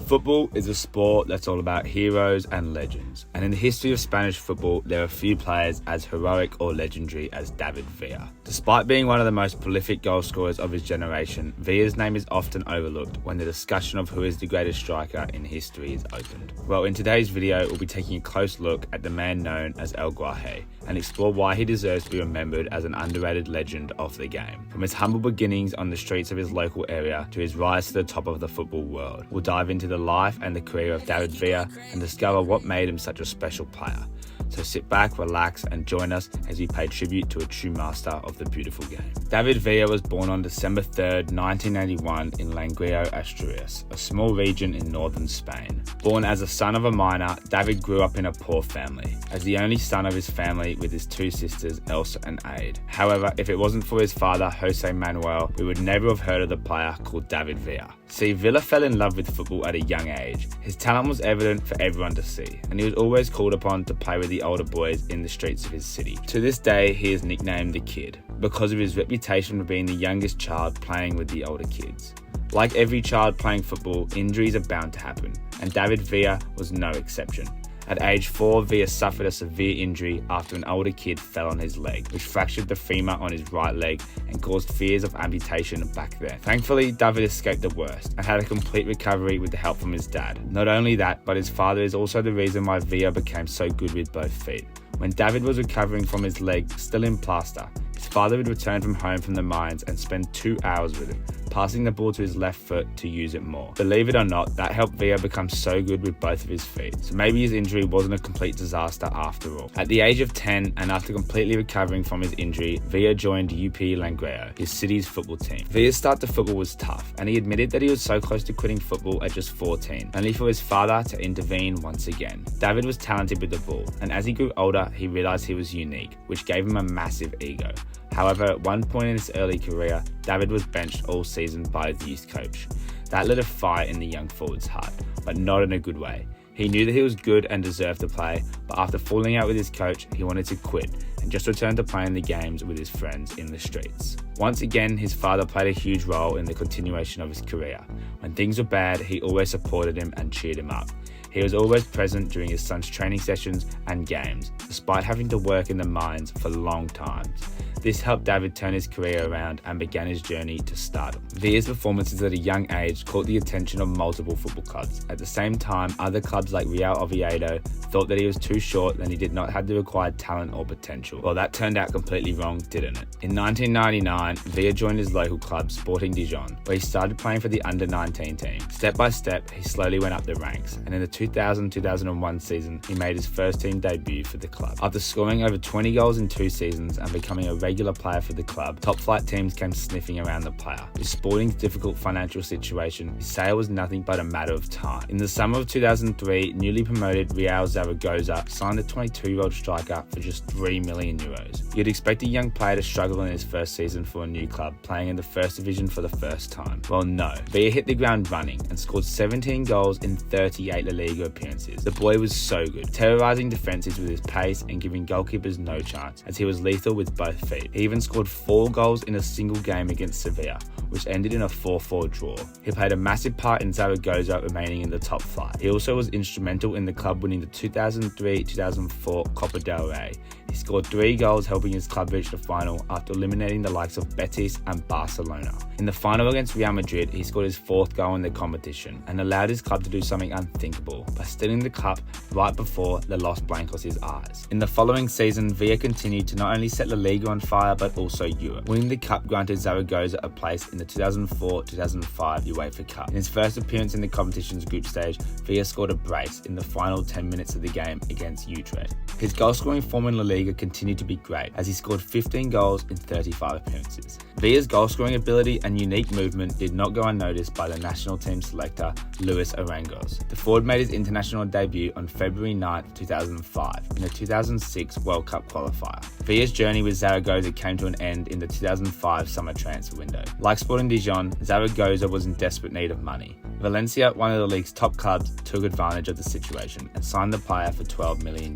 Football is a sport that's all about heroes and legends, and in the history of Spanish football, there are few players as heroic or legendary as David Villa. Despite being one of the most prolific goal scorers of his generation, Villa's name is often overlooked when the discussion of who is the greatest striker in history is opened. Well, in today's video, we'll be taking a close look at the man known as El Guaje and explore why he deserves to be remembered as an underrated legend of the game. From his humble beginnings on the streets of his local area to his rise to the top of the football world, we'll dive into the life and the career of David Villa and discover what made him such a special player. So sit back, relax, and join us as we pay tribute to a true master of the beautiful game. David Villa was born on December 3rd, 1981 in Langreo, Asturias, a small region in northern Spain. Born as a son of a miner, David grew up in a poor family, as the only son of his family with his two sisters, Elsa and Aide. However, if it wasn't for his father, Jose Manuel, we would never have heard of the player called David Villa. See, Villa fell in love with football at a young age. His talent was evident for everyone to see, and he was always called upon to play with the older boys in the streets of his city. To this day, he is nicknamed the Kid, because of his reputation for being the youngest child playing with the older kids. Like every child playing football, injuries are bound to happen, and David Villa was no exception. At age 4, Villa suffered a severe injury after an older kid fell on his leg, which fractured the femur on his right leg and caused fears of amputation back then. Thankfully, David escaped the worst and had a complete recovery with the help from his dad. Not only that, but his father is also the reason why Villa became so good with both feet. When David was recovering from his leg, still in plaster, his father would return from home from the mines and spend 2 hours with him, passing the ball to his left foot to use it more. Believe it or not, that helped Villa become so good with both of his feet, so maybe his injury wasn't a complete disaster after all. At the age of 10, and after completely recovering from his injury, Villa joined UP Langreo, his city's football team. Villa's start to football was tough, and he admitted that he was so close to quitting football at just 14, only for his father to intervene once again. David was talented with the ball, and as he grew older, he realised he was unique, which gave him a massive ego. However, at one point in his early career, David was benched all season by his youth coach. That lit a fire in the young forward's heart, but not in a good way. He knew that he was good and deserved to play, but after falling out with his coach, he wanted to quit and just return to playing the games with his friends in the streets. Once again, his father played a huge role in the continuation of his career. When things were bad, he always supported him and cheered him up. He was always present during his son's training sessions and games, despite having to work in the mines for long times. This helped David turn his career around and began his journey to stardom. Villa's performances at a young age caught the attention of multiple football clubs. At the same time, other clubs like Real Oviedo thought that he was too short and he did not have the required talent or potential. Well, that turned out completely wrong, didn't it? In 1999, Villa joined his local club, Sporting Dijon, where he started playing for the under-19 team. Step by step, he slowly went up the ranks, and in the 2000-2001 season, he made his first team debut for the club. After scoring over 20 goals in 2 seasons and becoming a regular player for the club, top flight teams came sniffing around the player. With Sporting's difficult financial situation, his sale was nothing but a matter of time. In the summer of 2003, newly promoted Real Zaragoza signed a 22-year-old striker for just €3 million. You'd expect a young player to struggle in his first season for a new club, playing in the first division for the first time. Well, no. Villa hit the ground running and scored 17 goals in 38 La Liga appearances. The boy was so good, terrorising defences with his pace and giving goalkeepers no chance, as he was lethal with both feet. He even scored 4 goals in a single game against Sevilla, which ended in a 4-4 draw. He played a massive part in Zaragoza remaining in the top flight. He also was instrumental in the club winning the 2003-2004 Copa del Rey. He scored 3 goals, helping his club reach the final after eliminating the likes of Betis and Barcelona. In the final against Real Madrid, he scored his 4th goal in the competition and allowed his club to do something unthinkable by stealing the cup right before the Los Blancos' eyes. In the following season, Villa continued to not only set La Liga on fire but also Europe. Winning the cup granted Zaragoza a place in the 2004-2005 UEFA Cup. In his first appearance in the competition's group stage, Villa scored a brace in the final 10 minutes of the game against Utrecht. His goal-scoring form in La Liga continued to be great, as he scored 15 goals in 35 appearances. Villa's goal-scoring ability and unique movement did not go unnoticed by the national team selector Luis Arangos. The forward made his international debut on February 9, 2005, in the 2006 World Cup qualifier. Villa's journey with Zaragoza came to an end in the 2005 summer transfer window. Like Sporting Dijon, Zaragoza was in desperate need of money. Valencia, one of the league's top clubs, took advantage of the situation and signed the player for €12 million.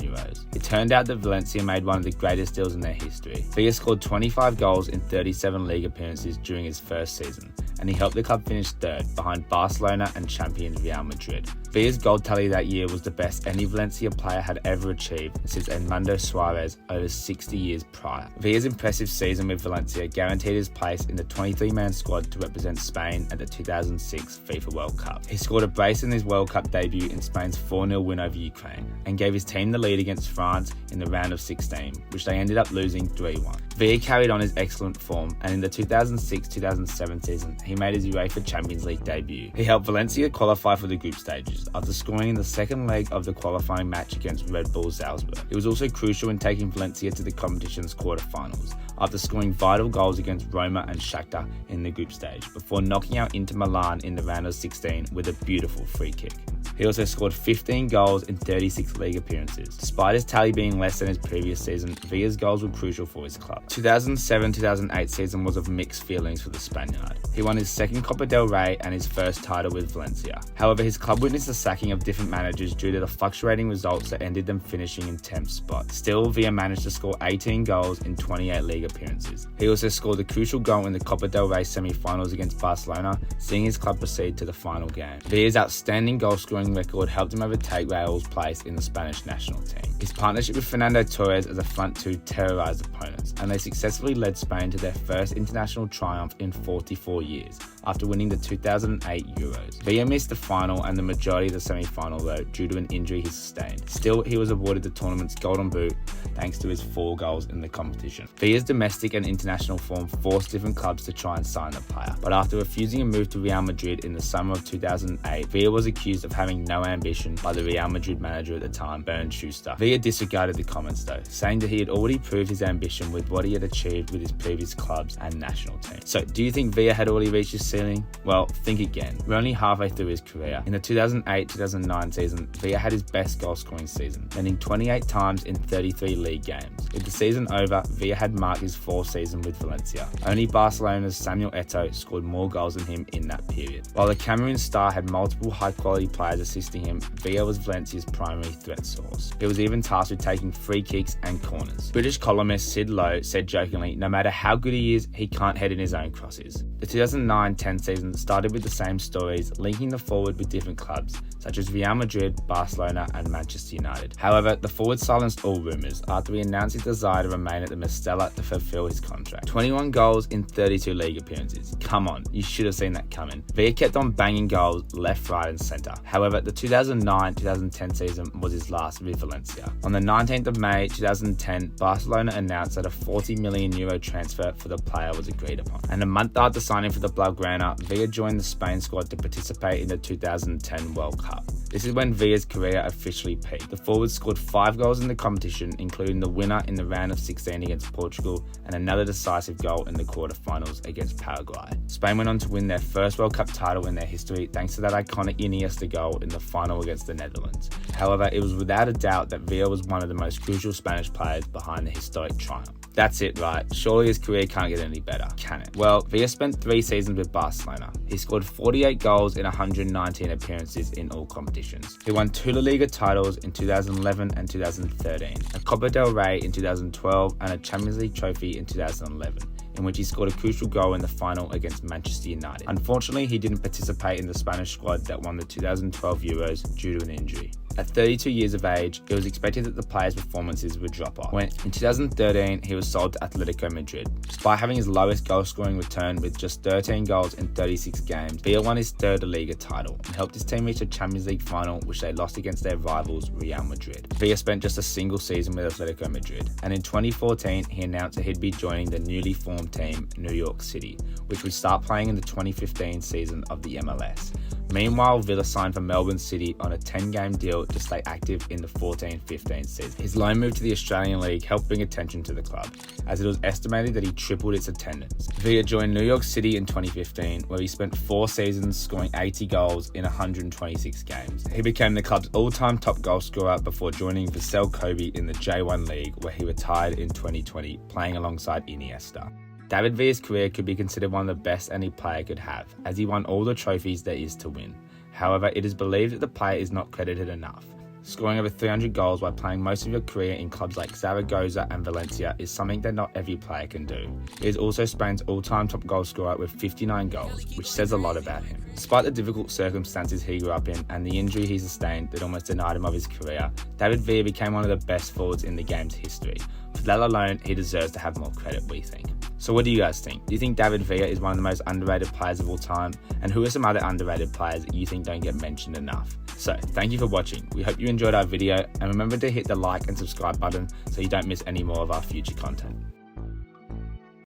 It turned out that Valencia made one of the greatest deals in their history. Villa scored 25 goals in 37 league appearances during his first season, and he helped the club finish third behind Barcelona and champions Real Madrid. Villa's goal tally that year was the best any Valencia player had ever achieved since Edmundo Suarez over 60 years prior. Villa's impressive season with Valencia guaranteed his place in the 23-man squad to represent Spain at the 2006 FIFA World Cup. He scored a brace in his World Cup debut in Spain's 4-0 win over Ukraine and gave his team the lead against France in the round of 16, which they ended up losing 3-1. Villa carried on his excellent form, and in the 2006-2007 season, he made his UEFA Champions League debut. He helped Valencia qualify for the group stages after scoring in the second leg of the qualifying match against Red Bull Salzburg. He was also crucial in taking Valencia to the competition's quarterfinals after scoring vital goals against Roma and Shakhtar in the group stage, before knocking out Inter Milan in the round of 16 with a beautiful free kick. He also scored 15 goals in 36 league appearances. Despite his tally being less than his previous season, Villa's goals were crucial for his club. 2007-2008 season was of mixed feelings for the Spaniard. He won his second Copa del Rey and his first title with Valencia. However, his club witnessed the sacking of different managers due to the fluctuating results that ended them finishing in 10th spot. Still, Villa managed to score 18 goals in 28 league appearances. He also scored a crucial goal in the Copa del Rey semi-finals against Barcelona, seeing his club proceed to the final game. Villa's outstanding goal-scoring record helped him overtake Raul's place in the Spanish national team. His partnership with Fernando Torres as a front two terrorised opponents, and they successfully led Spain to their first international triumph in 44 years, after winning the 2008 Euros. Villa missed the final and the majority of the semi-final though due to an injury he sustained. Still, he was awarded the tournament's Golden Boot thanks to his 4 goals in the competition. Villa's domestic and international form forced different clubs to try and sign the player, but after refusing a move to Real Madrid in the summer of 2008, Villa was accused of having no ambition by the Real Madrid manager at the time, Bernd Schuster. Villa disregarded the comments though, saying that he had already proved his ambition with what he had achieved with his previous clubs and national team. So, do you think Villa had already reached his ceiling? Well, think again. We're only halfway through his career. In the 2008-2009 season, Villa had his best goal-scoring season, landing 28 times in 33 league games. With the season over, Villa had marked his 4th season with Valencia. Only Barcelona's Samuel Eto'o scored more goals than him in that period. While the Cameroon star had multiple high-quality players assisting him, Villa was Valencia's primary threat source. He was even tasked with taking free kicks and corners. British columnist Sid Lowe said jokingly, no matter how good he is, he can't head in his own crosses. The 2009-10 season started with the same stories, linking the forward with different clubs, such as Real Madrid, Barcelona and Manchester United. However, the forward silenced all rumours after he announced his desire to remain at the Mestalla to fulfil his contract. 21 goals in 32 league appearances. Come on, you should have seen that coming. Villa kept on banging goals left, right and centre. However, the 2009-2010 season was his last with Valencia. On the 19th of May 2010, Barcelona announced that a €40 million transfer for the player was agreed upon. And a month after signing for the Blaugrana, Villa joined the Spain squad to participate in the 2010 World Cup. This is when Villa's career officially peaked. The forward scored 5 goals in the competition, including the winner in the round of 16 against Portugal and another decisive goal in the quarterfinals against Paraguay. Spain went on to win their first World Cup title in their history thanks to that iconic Iniesta goal in the final against the Netherlands. However, it was without a doubt that Villa was one of the most crucial Spanish players behind the historic triumph. That's it, right? Surely his career can't get any better, can it? Well, Villa spent 3 seasons with Barcelona. He scored 48 goals in 119 appearances in all competitions. He won 2 La Liga titles in 2011 and 2013, a Copa del Rey in 2012 and a Champions League trophy in 2011. In which he scored a crucial goal in the final against Manchester United. Unfortunately, he didn't participate in the Spanish squad that won the 2012 Euros due to an injury. At 32 years of age, it was expected that the player's performances would drop off. When in 2013, he was sold to Atletico Madrid. Despite having his lowest goal-scoring return with just 13 goals in 36 games, Villa won his 3rd La Liga title and helped his team reach a Champions League final, which they lost against their rivals Real Madrid. Villa spent just a single season with Atletico Madrid, and in 2014, he announced that he'd be joining the newly formed team, New York City, which would start playing in the 2015 season of the MLS. Meanwhile, Villa signed for Melbourne City on a 10-game deal to stay active in the 14-15 season. His loan move to the Australian League helped bring attention to the club, as it was estimated that he tripled its attendance. Villa joined New York City in 2015, where he spent 4 seasons scoring 80 goals in 126 games. He became the club's all-time top goal scorer before joining Vissel Kobe in the J1 League, where he retired in 2020, playing alongside Iniesta. David Villa's career could be considered one of the best any player could have, as he won all the trophies there is to win. However, it is believed that the player is not credited enough. Scoring over 300 goals while playing most of your career in clubs like Zaragoza and Valencia is something that not every player can do. He is also Spain's all-time top goal scorer with 59 goals, which says a lot about him. Despite the difficult circumstances he grew up in and the injury he sustained that almost denied him of his career, David Villa became one of the best forwards in the game's history. For that alone, he deserves to have more credit, we think. So what do you guys think? Do you think David Villa is one of the most underrated players of all time? And who are some other underrated players that you think don't get mentioned enough? So, thank you for watching. We hope you enjoyed our video, and remember to hit the like and subscribe button so you don't miss any more of our future content.